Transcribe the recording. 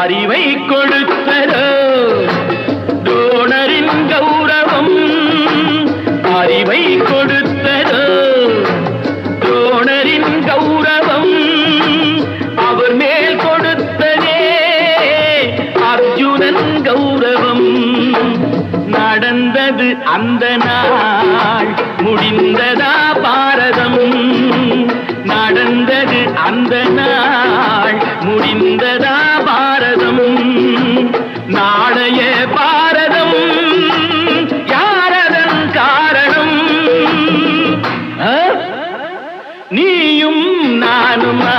அறிவை கொடுத்ததோ துரோணரின் கௌரவம், அறிவை கொடுத்ததோ துரோணரின் கௌரவம், அவர் மேல் கொடுத்ததே அர்ஜுனன் கௌரவம். நடந்தது அந்த நாள், முடிந்ததா பாரதம், நடந்தது அந்த நாள், முடிந்ததா பாரதம். நாளைய பாரதம் யாரதன் காரணம்? நீயும் நானுமா?